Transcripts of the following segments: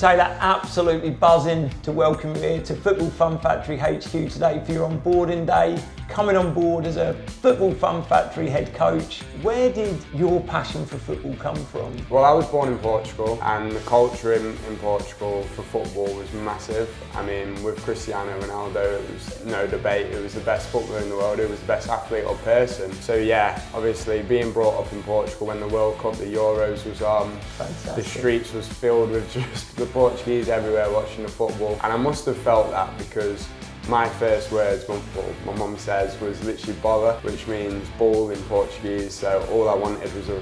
Taylor, absolutely buzzing to welcome you here to Football Fun Factory HQ today for your onboarding day. Coming on board as a Football Fun Factory head coach, where did your passion for football come from? Well, I was born in Portugal, and the culture in Portugal for football was massive. I mean, with Cristiano Ronaldo, it was no debate. It was the best footballer in the world. It was the best athlete or person. So yeah, obviously being brought up in Portugal when the World Cup, the Euros was on, Fantastic. The streets was filled with just the Portuguese everywhere watching the football. And I must have felt that because my first words, my mum says, was literally bola, which means ball in Portuguese. So all I wanted was a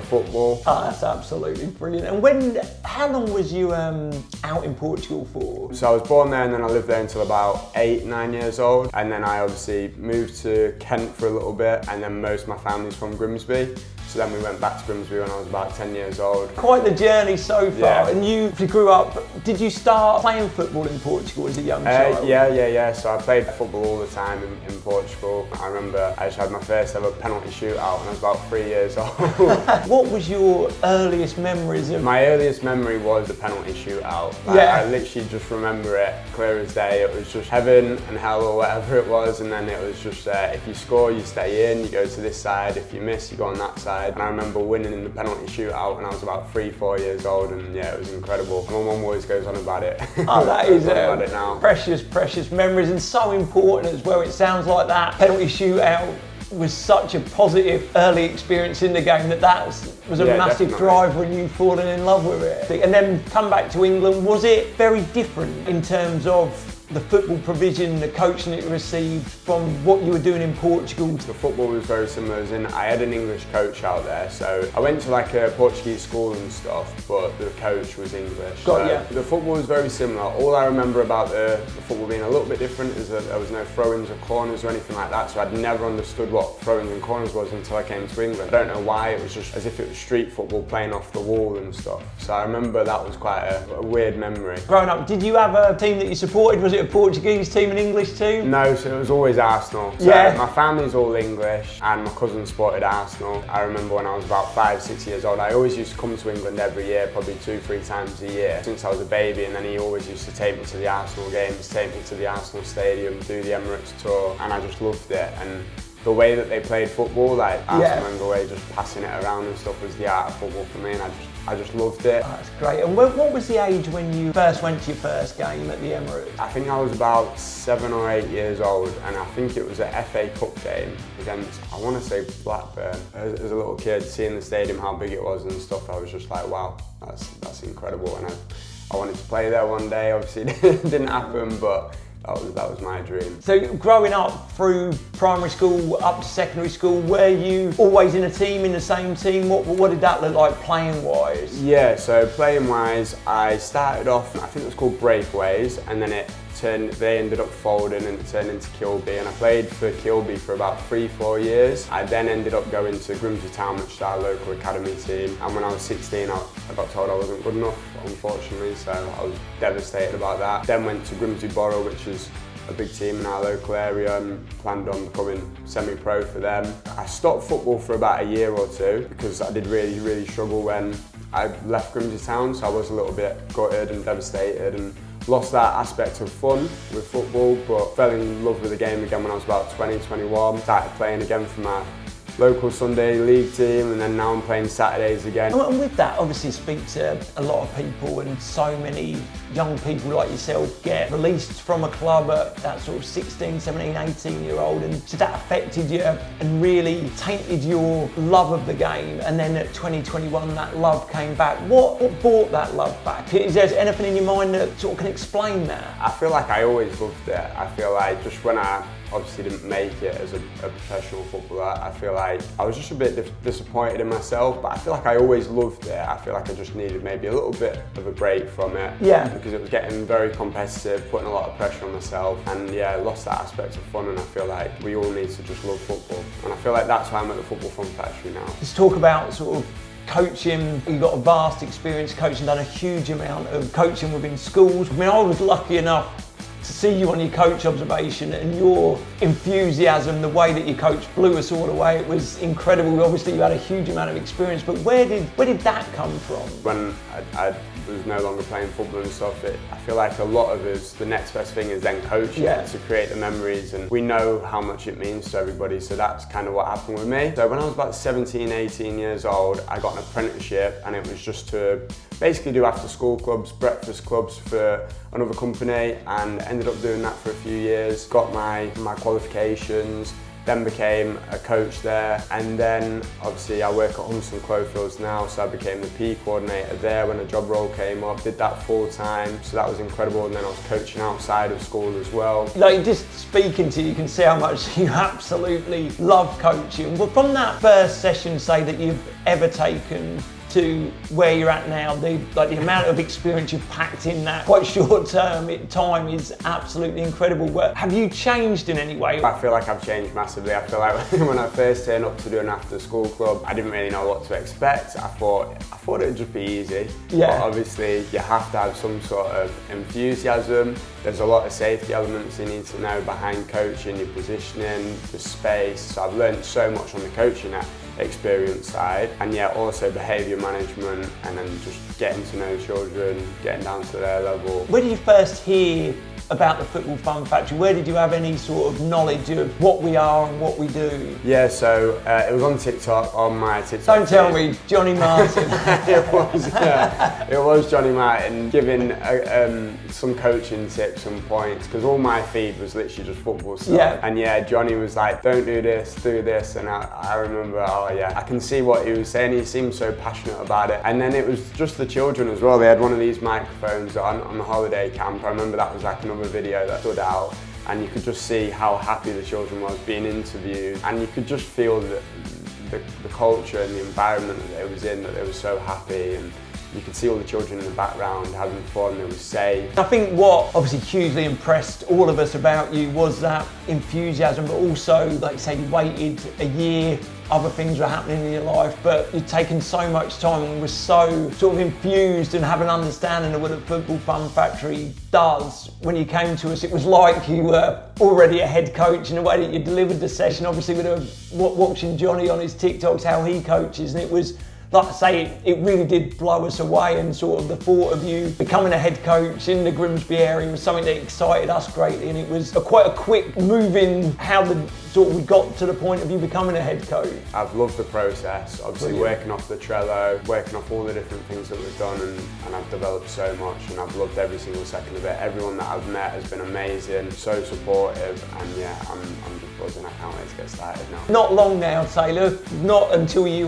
football. Oh, that's absolutely brilliant. And how long was you out in Portugal for? So I was born there and then I lived there until about 8, 9 years old. And then I obviously moved to Kent for a little bit, and then most of my family's from Grimsby. So then we went back to Grimsby when I was about 10 years old. Quite the journey so far. Yeah. And you grew up, did you start playing football in Portugal as a young child? Yeah. So I played football all the time in Portugal. I remember I just had my first ever penalty shootout when I was about 3 years old. What was your earliest memories of? My earliest memory was the penalty shootout. I literally just remember it clear as day. It was just heaven and hell or whatever it was, and then it was just if you score, you stay in, you go to this side. If you miss, you go on that side. And I remember winning in the penalty shootout when I was about 3, 4 years old, and yeah, it was incredible. My mum always goes on about it. Oh, that is about it now. Precious memories, and so important as well. It sounds like that penalty shootout was such a positive early experience in the game that was a massive definitely. driver and you falling in love with it. And then come back to England, was it very different in terms of the football provision, the coaching that you received from what you were doing in Portugal? The football was very similar, as in I had an English coach out there, so I went to like a Portuguese school and stuff, but the coach was English. The football was very similar. All I remember about the football being a little bit different is that there was no throw-ins or corners or anything like that, so I'd never understood what throw-ins and corners was until I came to England. I don't know why, it was just as if it was street football playing off the wall and stuff. So I remember that was quite a weird memory. Growing up, did you have a team that you supported? Was it a Portuguese team, an English team? No, so it was always Arsenal. So my family's all English and my cousin supported Arsenal. I remember when I was about 5, 6 years old, I always used to come to England every year, probably 2, 3 times a year since I was a baby, and then he always used to take me to the Arsenal games, take me to the Arsenal stadium, do the Emirates tour, and I just loved it. And the way that they played football, like Arsene Wenger way, just passing it around and stuff, was the art of football for me, and I just loved it. Oh, that's great. And what was the age when you first went to your first game at the Emirates? I think I was about 7 or 8 years old, and I think it was a FA Cup game against, I want to say Blackburn. As a little kid, seeing the stadium, how big it was and stuff, I was just like, wow, that's incredible. And I wanted to play there one day. Obviously, it didn't happen, but that was my dream. So growing up through primary school up to secondary school, were you always in a team, in the same team? What did that look like playing wise? Yeah, so playing wise, I started off, I think it was called Breakaways, and then they ended up folding and it turned into Kilby, and I played for Kilby for about 3, 4 years. I then ended up going to Grimsby Town, which is our local academy team, and when I was 16 I got told I wasn't good enough, unfortunately, so I was devastated about that. Then went to Grimsby Borough, which is a big team in our local area, and planned on becoming semi-pro for them. I stopped football for about a year or 2 because I did really struggle when I left Grimsby Town, so I was a little bit gutted and devastated and lost that aspect of fun with football, but fell in love with the game again when I was about 20, 21. Started playing again for my local Sunday league team, and then now I'm playing Saturdays again. And with that, obviously speak to a lot of people, and so many young people like yourself get released from a club at that sort of 16, 17, 18-year-old, and so that affected you and really tainted your love of the game, and then at 2021 that love came back. What brought that love back? Is there anything in your mind that sort of can explain that? I feel like I always loved it. I feel like just when I obviously didn't make it as a professional footballer, I feel like I was just a bit disappointed in myself, but I feel like I always loved it. I feel like I just needed maybe a little bit of a break from it. Yeah. Because it was getting very competitive, putting a lot of pressure on myself, and yeah, lost that aspect of fun, and I feel like we all need to just love football. And I feel like that's why I'm at the Football Fun Factory now. Let's talk about sort of coaching. You've got a vast experience coaching, done a huge amount of coaching within schools. I mean, I was lucky enough to see you on your coach observation, and your enthusiasm, the way that your coach blew us all away, it was incredible. Obviously you had a huge amount of experience, but where did that come from? When I was no longer playing football and stuff, I feel like a lot of us, the next best thing is then coaching to create the memories, and we know how much it means to everybody, so that's kind of what happened with me. So when I was about 17, 18 years old, I got an apprenticeship, and it was just to basically do after school clubs, breakfast clubs for another company, and ended up doing that for a few years. Got my qualifications, then became a coach there, and then obviously I work at Humson Cloverfields now, so I became the PE coordinator there when a job role came up, did that full time, so that was incredible, and then I was coaching outside of school as well. Like, just speaking to you, you can see how much you absolutely love coaching. But from that first session, say, that you've ever taken to where you're at now, the amount of experience you've packed in that quite short term time is absolutely incredible. But have you changed in any way? I feel like I've changed massively. I feel like when I first turned up to do an after school club, I didn't really know what to expect. I thought it would just be easy. But obviously you have to have some sort of enthusiasm. There's a lot of safety elements you need to know behind coaching, your positioning, the space. So I've learned so much on the coaching experience side, and also behaviour management, and then just getting to know children, getting down to their level. Where did you first hear about the Football Fun Factory? Where did you have any sort of knowledge of what we are and what we do? Yeah, so it was on TikTok, on my TikTok. Don't tell me, Johnny Martin. It was Johnny Martin giving some coaching tips and points, because all my feed was literally just football stuff. And Johnny was like, don't do this, and I remember, I can see what he was saying. He seemed so passionate about it. And then it was just the children as well. They had one of these microphones on the holiday camp. I remember that was like another video that stood out, and you could just see how happy the children was being interviewed, and you could just feel the culture and the environment that they was in, that they were so happy, and you could see all the children in the background having fun. It was safe. I think what obviously hugely impressed all of us about you was that enthusiasm, but also, like you say, you waited a year, other things were happening in your life, but you'd taken so much time and were so sort of infused and have an understanding of what a Football Fun Factory does. When you came to us, it was like you were already a head coach in the way that you delivered the session, obviously with watching Johnny on his TikToks, how he coaches, and it was, like I say, it really did blow us away, and sort of the thought of you becoming a head coach in the Grimsby area was something that excited us greatly, and it was quite a quick move in how we got to the point of you becoming a head coach. I've loved the process, obviously working off the Trello, working off all the different things that we've done, and I've developed so much, and I've loved every single second of it. Everyone that I've met has been amazing, so supportive, and I'm just buzzing. I can't wait to get started now. Not long now, Taylor, not until you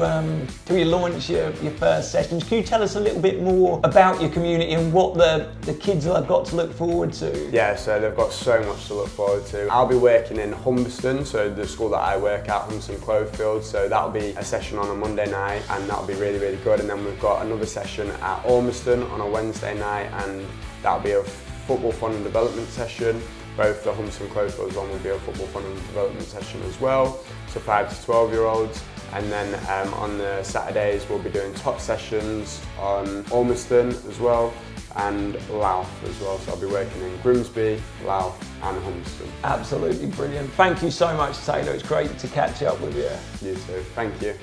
launch your first sessions. Can you tell us a little bit more about your community and what the kids have got to look forward to? Yeah, so they've got so much to look forward to. I'll be working in Humberston, so the school that I work at, Humson Cloverfields, so that'll be a session on a Monday night, and that'll be really, really good. And then we've got another session at Ormiston on a Wednesday night, and that'll be a football fun and development session. Both the Humson Cloverfields one will be a football fun and development session as well, so 5 to 12-year-olds. And then on the Saturdays we'll be doing top sessions on Ormiston as well, and Louth as well. So I'll be working in Grimsby, Louth and Humberston. Absolutely brilliant. Thank you so much, Taylor. It's great to catch up with you. You too. Thank you.